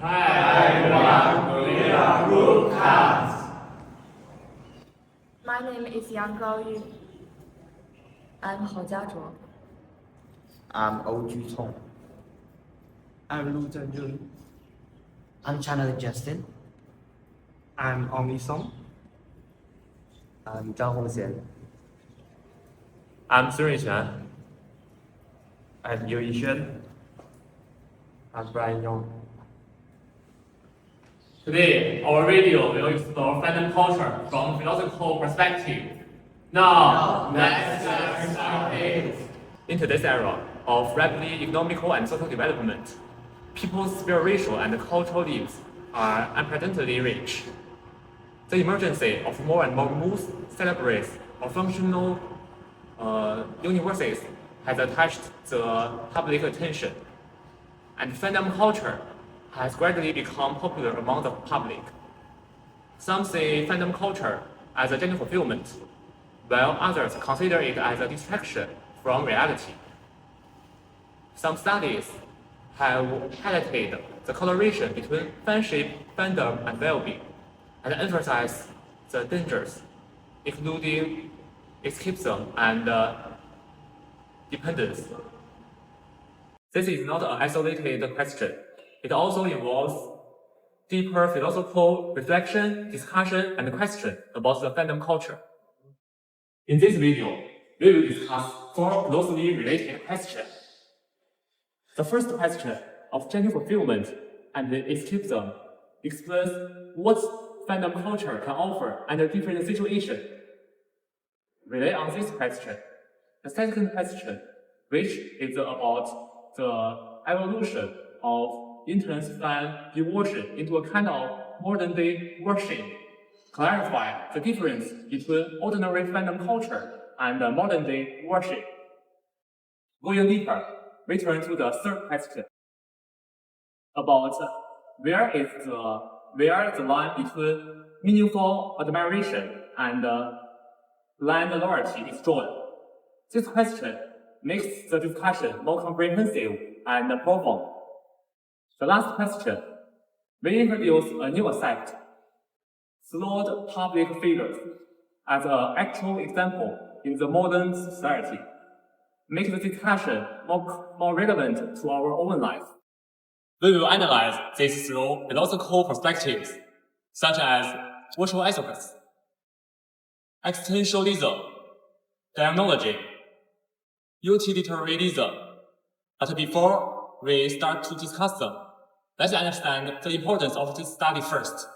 Hi everyone, we are Group Kant. My name is Yang Gaoyu. I'm Hao Jiazhuo. I'm Ou Ju I'm Lu Zhenjun. I'm Channel Justin. I'm Ong Song. I'm Zhang Hongxian. I'm Sun Yuquan. I'm Yu Yixuan. I'm Brian Yong. Today, our video will explore fandom culture from a philosophical perspective. Now, let's get started. In today's era of rapid economical and social development, people's spiritual and cultural lives are unprecedentedly rich. The emergence of more and more moves, celebrates, or functional universes has attached the public attention, and fandom culture has gradually become popular among the public. Some see fandom culture as a gender fulfillment, while others consider it as a distraction from reality. Some studies have highlighted the correlation between fanship, fandom, and well-being, and emphasize the dangers, including escapism and dependence. This is not an isolated question. It also involves deeper philosophical reflection, discussion, and question about the fandom culture. In this video, we will discuss four closely related questions. The first question of gender fulfillment and escapism explains what fandom culture can offer under different situations. Relate on this question. The second question, which is about the evolution of intense fan devotion into a kind of modern-day worship, clarify the difference between ordinary fandom culture and modern-day worship. Going deeper, we turn to the third question about where the line between meaningful admiration and blind loyalty is drawn. This question makes the discussion more comprehensive and profound. The last question, we introduce a new aspect, flawed public figures, as an actual example in the modern society, make the discussion more relevant to our own life. We will analyze this through philosophical perspectives, such as virtual ethics, existentialism, demonology, utilitarianism. But before we start to discuss them, let's understand the importance of this study first.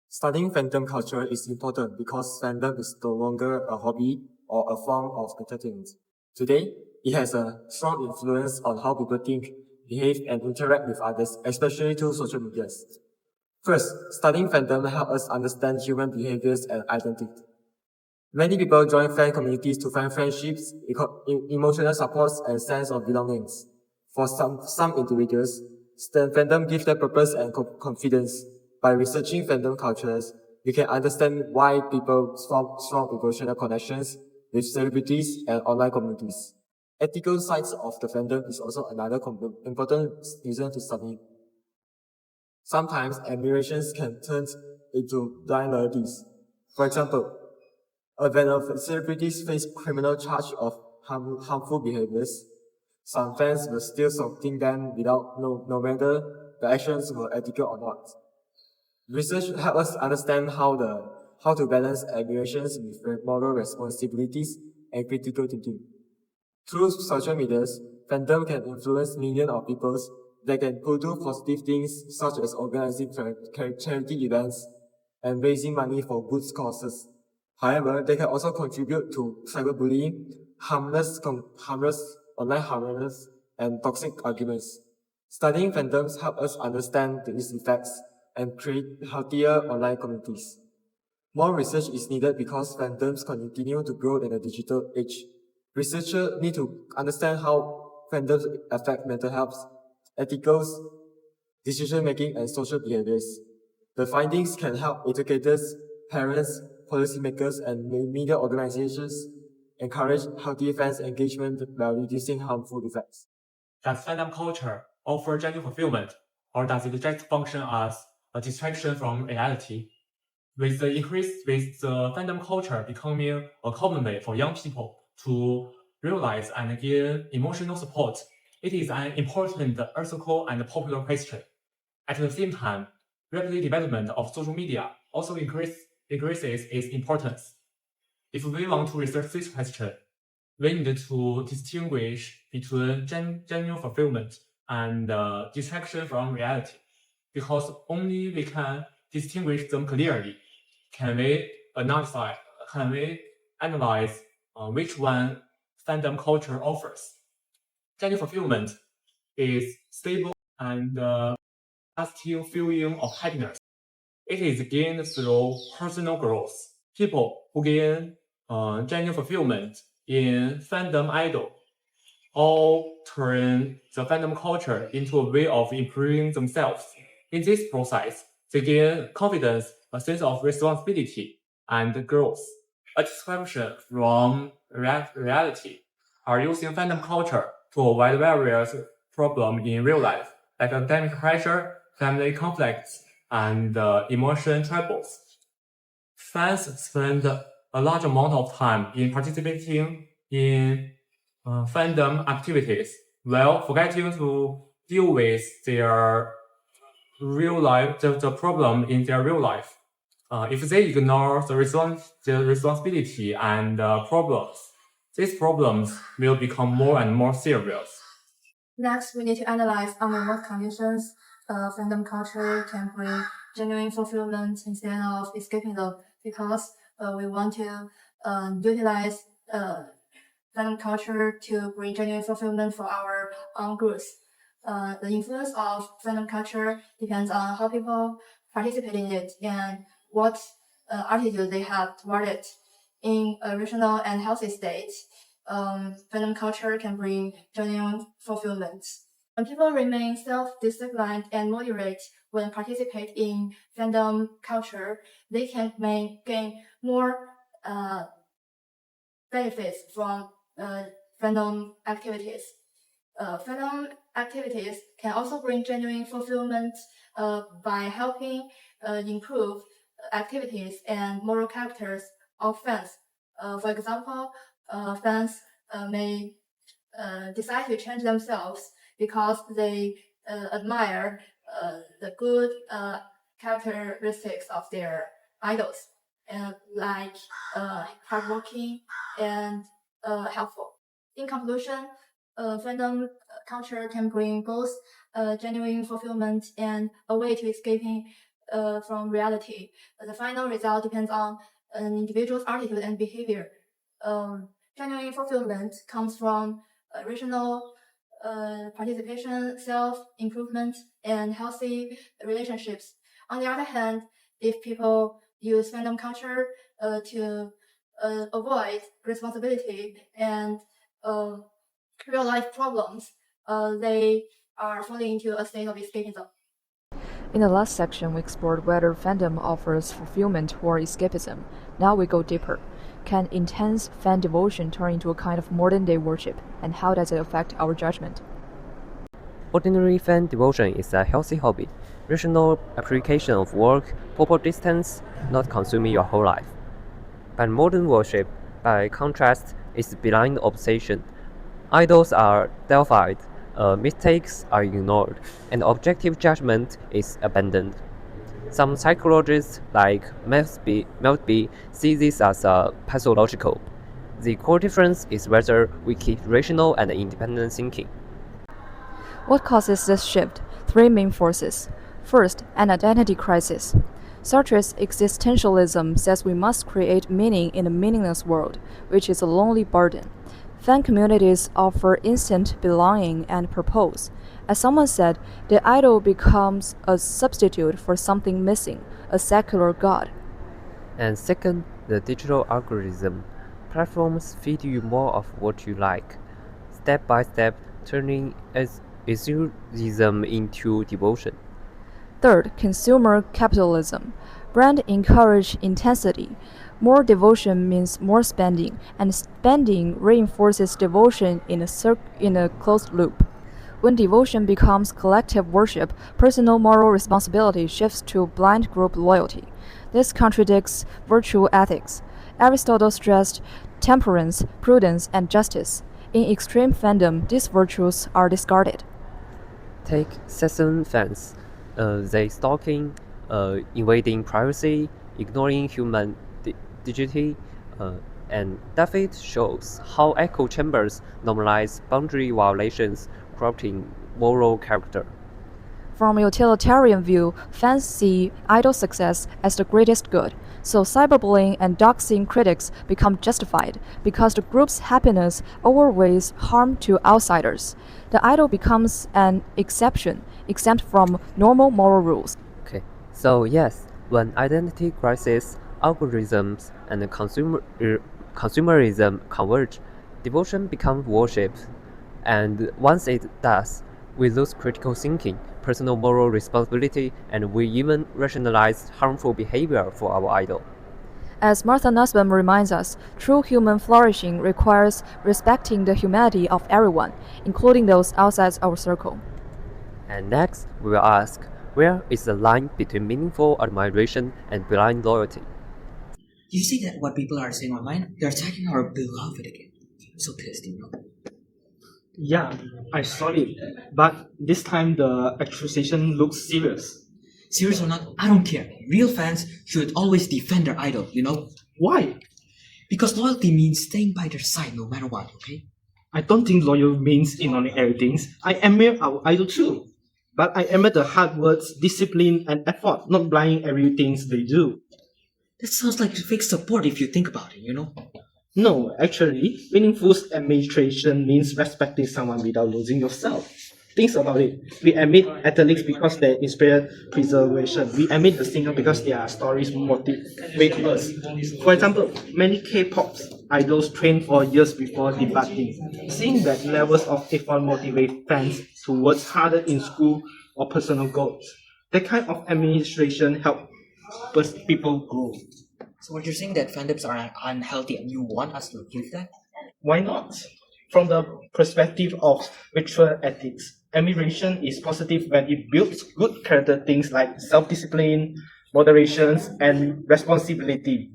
Studying fandom culture is important because fandom is no longer a hobby or a form of entertainment. Today, it has a strong influence on how people think, behave, and interact with others, especially through social media. First, studying fandom helps us understand human behaviors and identity. Many people join fan communities to find friendships, emotional supports, and sense of belongings. For some individuals, fandom gives them purpose and confidence. By researching fandom cultures, we can understand why people form strong emotional connections with celebrities and online communities. Ethical sides of the fandom is also another important reason to study. Sometimes admirations can turn into blind loyalties. For example, when celebrities face criminal charge of harmful behaviors, some fans will still support them without no matter the actions were ethical or not. Research helps us understand how to balance admirations with moral responsibilities and critical thinking. Through social media, fandom can influence millions of people that can do positive things such as organizing charity events and raising money for good causes. However, they can also contribute to cyberbullying, harmless online harmless, and toxic arguments. Studying fandoms help us understand these effects and create healthier online communities. More research is needed because fandoms continue to grow in the digital age. Researchers need to understand how fandoms affect mental health, ethics, decision-making, and social behaviors. The findings can help educators, parents, policymakers, and media organizations encourage healthy fans engagement while reducing harmful effects. Does fandom culture offer gender fulfillment, or does it just function as a distraction from reality? With the fandom culture becoming a common way for young people to realize and gain emotional support, it is an important ethical and popular question. At the same time, rapid development of social media also increases its importance. If we want to research this question, we need to distinguish between genuine fulfillment and distraction from reality, because only we can distinguish them clearly can we analyze which one fandom culture offers. Genuine fulfillment is stable and lasting feeling of happiness. It is gained through personal growth. People who gain genuine fulfillment in fandom idol all turn the fandom culture into a way of improving themselves. In this process, they gain confidence, a sense of responsibility, and growth. A distraction from reality are using fandom culture to avoid various problems in real life, like academic pressure, family conflicts, and emotion troubles. Fans spend a large amount of time in participating in fandom activities while forgetting to deal with their real life, the problem in their real life. If they ignore the responsibility and problems, these problems will become more and more serious. Next, we need to analyze under what conditions fandom culture can bring genuine fulfillment instead of escapism, because we want to utilize fandom culture to bring genuine fulfillment for our own growth. The influence of fandom culture depends on how people participate in it and what attitude they have toward it. In a rational and healthy state, fandom culture can bring genuine fulfillment. When people remain self-disciplined and moderate when participate in fandom culture, they can gain more benefits from fandom activities. Fandom activities can also bring genuine fulfillment by helping improve activities and moral characters of fans. For example, fans may decide to change themselves because they admire the good characteristics of their idols, and like hardworking and helpful. In conclusion, fandom culture can bring both genuine fulfillment and a way to escaping from reality. The final result depends on an individual's attitude and behavior. Genuine fulfillment comes from rational participation, self-improvement, and healthy relationships. On the other hand, if people use fandom culture to avoid responsibility and real-life problems, they are falling into a state of escapism. In the last section, we explored whether fandom offers fulfillment or escapism. Now we go deeper. Can intense fan devotion turn into a kind of modern-day worship, and how does it affect our judgment? Ordinary fan devotion is a healthy hobby, rational application of work, proper distance, not consuming your whole life. But modern worship, by contrast, is blind obsession. Idols are deified, mistakes are ignored, and objective judgment is abandoned. Some psychologists, like Meltby, see this as pathological. The core difference is whether we keep rational and independent thinking. What causes this shift? Three main forces. First, an identity crisis. Sartre's existentialism says we must create meaning in a meaningless world, which is a lonely burden. Fan communities offer instant belonging and purpose. As someone said, the idol becomes a substitute for something missing, a secular god. And second, the digital algorithm. Platforms feed you more of what you like, step by step turning enthusiasm into devotion. Third, consumer capitalism. Brand encourage intensity. More devotion means more spending, and spending reinforces devotion in a closed loop. When devotion becomes collective worship, personal moral responsibility shifts to blind group loyalty. This contradicts virtue ethics. Aristotle stressed temperance, prudence, and justice. In extreme fandom, these virtues are discarded. Take Session fans. They stalking, invading privacy, ignoring human dignity, and David shows how echo chambers normalize boundary violations, corrupting moral character. From a utilitarian view, fans see idol success as the greatest good, so cyberbullying and doxing critics become justified because the group's happiness outweighs harm to outsiders. The idol becomes an exception, exempt from normal moral rules. Okay, so yes, when identity crisis, algorithms, and consumerism converge, devotion becomes worship, and once it does, we lose critical thinking, personal moral responsibility, and we even rationalize harmful behavior for our idol. As Martha Nussbaum reminds us, true human flourishing requires respecting the humanity of everyone, including those outside our circle. And next, we will ask, where is the line between meaningful admiration and blind loyalty? You see that what people are saying online? They're attacking our beloved again. I'm so pissed, you know. Yeah, I saw it. But this time the accusation looks serious. Serious or not, I don't care. Real fans should always defend their idol, you know? Why? Because loyalty means staying by their side no matter what, okay? I don't think loyal means ignoring everything. I admire our idol too. But I admire the hard works, discipline, and effort, not blinding everything they do. That sounds like fake support if you think about it, you know? No, actually, meaningful administration means respecting someone without losing yourself. Think about it. We admit athletes because they inspire preservation. We admit the singer because their stories motivate us. For example, many K-pop idols train for years before debuting. Seeing that levels of effort motivate fans to work harder in school or personal goals. That kind of administration helps people grow. So what you're saying that fandoms are unhealthy and you want us to believe that? Why not? From the perspective of virtual ethics, admiration is positive when it builds good character things like self-discipline, moderation, and responsibility.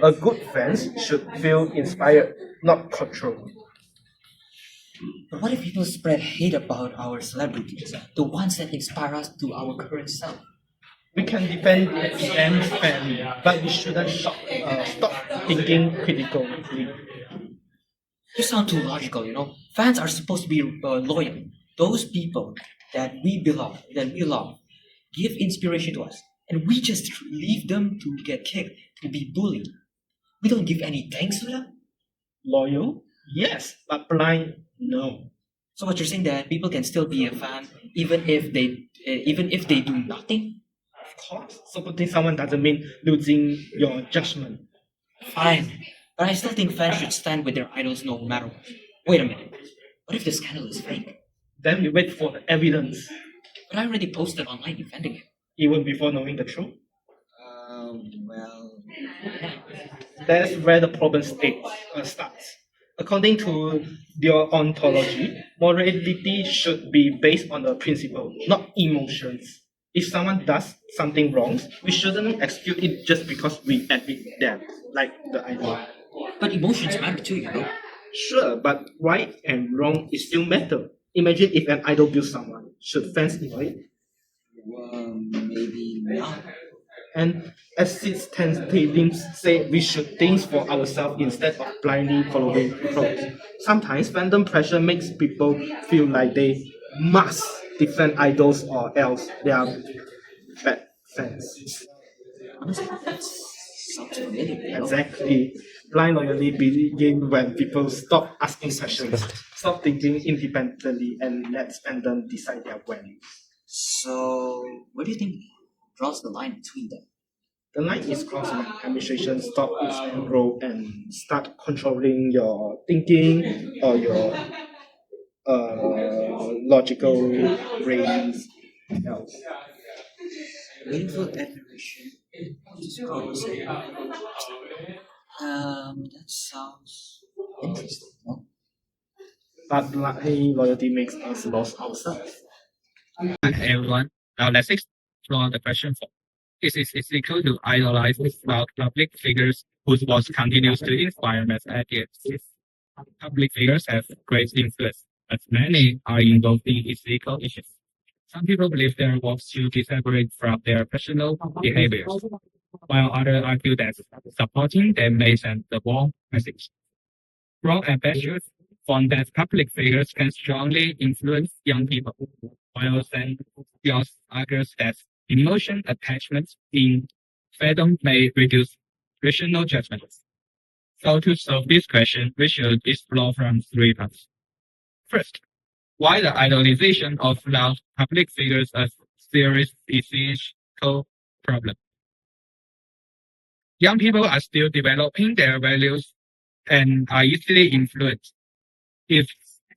A good fan should feel inspired, not controlled. But what if people spread hate about our celebrities, the ones that inspire us to our current self? We can defend them fairly, but we shouldn't stop thinking critically. You sound too logical, you know. Fans are supposed to be loyal. Those people that we love, give inspiration to us, and we just leave them to get kicked, to be bullied. We don't give any thanks to them. Loyal? Yes, but blind? No. So what you're saying that people can still be a fan even if they do nothing? Of course, supporting someone doesn't mean losing your judgment. Fine, but I still think fans should stand with their idols no matter what. Wait a minute. What if the scandal is fake? Then we wait for the evidence, But I already posted online defending it. even before knowing the truth. Well, That's where the problem starts. According to their ontology, morality should be based on the principle, not emotions. If someone does something wrong, we shouldn't excuse it just because we admit them, like the idol. but emotions matter too, you know. Sure, but right and wrong is still matter. Imagine if an idol builds someone. Should fans ignore it? Maybe not. And existentialism say we should think for ourselves instead of blindly following pros. Sometimes fandom pressure makes people feel like they must defend idols or else they are bad fans. Honestly, that sounds familiar, you know. Exactly. Blind loyalty begins when people stop asking questions, stop thinking independently, and let fandom decide their values. So, what do you think draws the line between them? The line is crossed when administration stop its own role and start controlling your thinking or your logical brains. Else. Meaningful admiration. Just cause it. That sounds interesting, no? but loyalty makes us lose ourselves. Hi everyone. Now let's explore the question 4. Is it ethical to idolize loud public figures whose voice continues to inspire mass audiences? Public figures have great influence, but many are involved in ethical issues. Some people believe their works should be separate from their personal behaviors, while others argue that supporting them may send the wrong message. Wrong ambassadors found that public figures can strongly influence young people, while then Yost argues that emotion attachments in fandom may reduce rational judgments. So to solve this question, we should explore from 3 parts. First, why the idolization of loud public figures a serious ethical problem. Young people are still developing their values and are easily influenced. If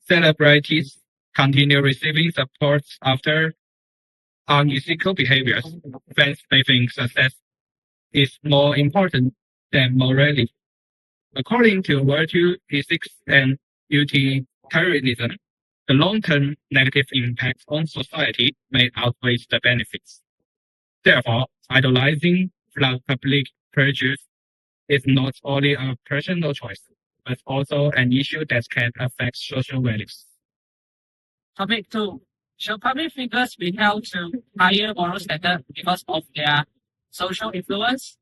celebrities continue receiving support after unethical behaviors, fans may think success is more important than morality. According to virtue ethics and utilitarianism, the long-term negative impacts on society may outweigh the benefits. Therefore, idolizing loud public figures is not only a personal choice, but also an issue that can affect social values. Topic 2. Should public figures be held to higher moral standards because of their social influence?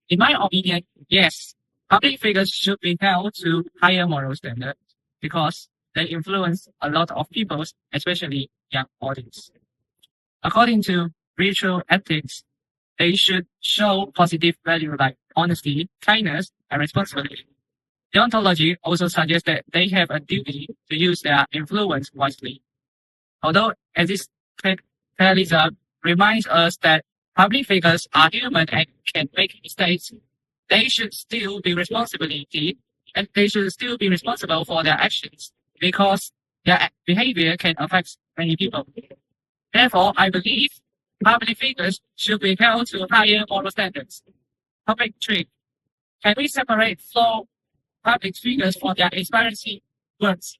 In my opinion, yes. Public figures should be held to higher moral standards because they influence a lot of people, especially young audience. According to virtue ethics, they should show positive values like honesty, kindness, and responsibility. Deontology also suggests that they have a duty to use their influence wisely. Although existentialism reminds us that public figures are human and can make mistakes, they should still be responsible for their actions because their behavior can affect many people. Therefore, I believe public figures should be held to higher moral standards. Topic 3. Can we separate flawed public figures from their inspiring works?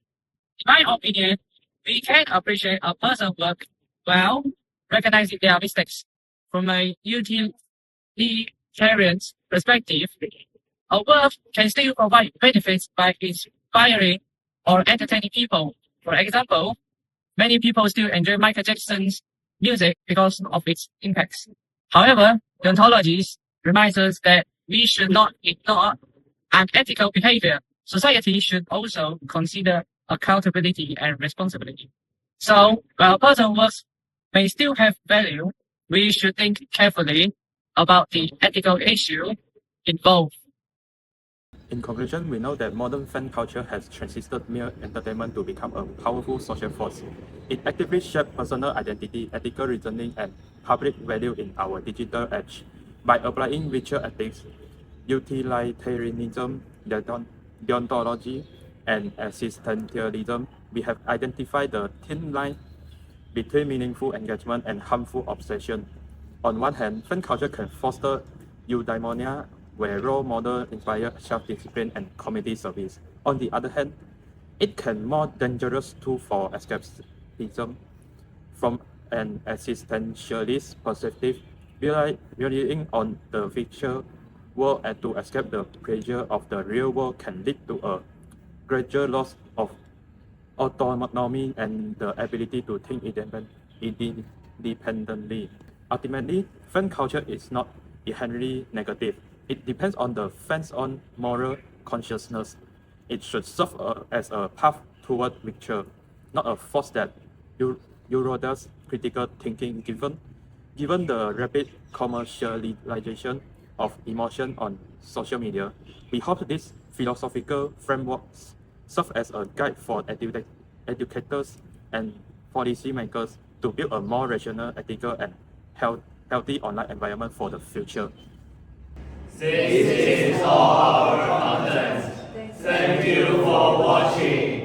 In my opinion, we can appreciate a person's work while recognizing their mistakes. From a utilitarian perspective, a work can still provide benefits by inspiring or entertaining people. For example, many people still enjoy Michael Jackson's music because of its impacts. However, deontology reminds us that we should not ignore unethical behavior. Society should also consider accountability and responsibility. So, while a person's works may still have value, we should think carefully about the ethical issue involved. In conclusion, we know that modern fan culture has transcended mere entertainment to become a powerful social force. It actively shapes personal identity, ethical reasoning, and public value in our digital age. By applying virtue ethics, utilitarianism, deontology, and existentialism, we have identified the thin line between meaningful engagement and harmful obsession. On one hand, fan culture can foster eudaimonia, where role models inspire self-discipline and community service. On the other hand, it can be more dangerous tool for escapism. From an existentialist perspective, relying on the virtual world and to escape the pressure of the real world can lead to a gradual loss of autonomy and the ability to think independently. Ultimately, fan culture is not inherently negative. It depends on the fan's own moral consciousness. It should serve as a path toward virtue, not a force that erodes critical thinking. Given the rapid commercialization of emotion on social media, we hope this philosophical framework serves as a guide for educators and policymakers to build a more rational, ethical, and healthy online environment for the future. This is all our content. Thank you for watching.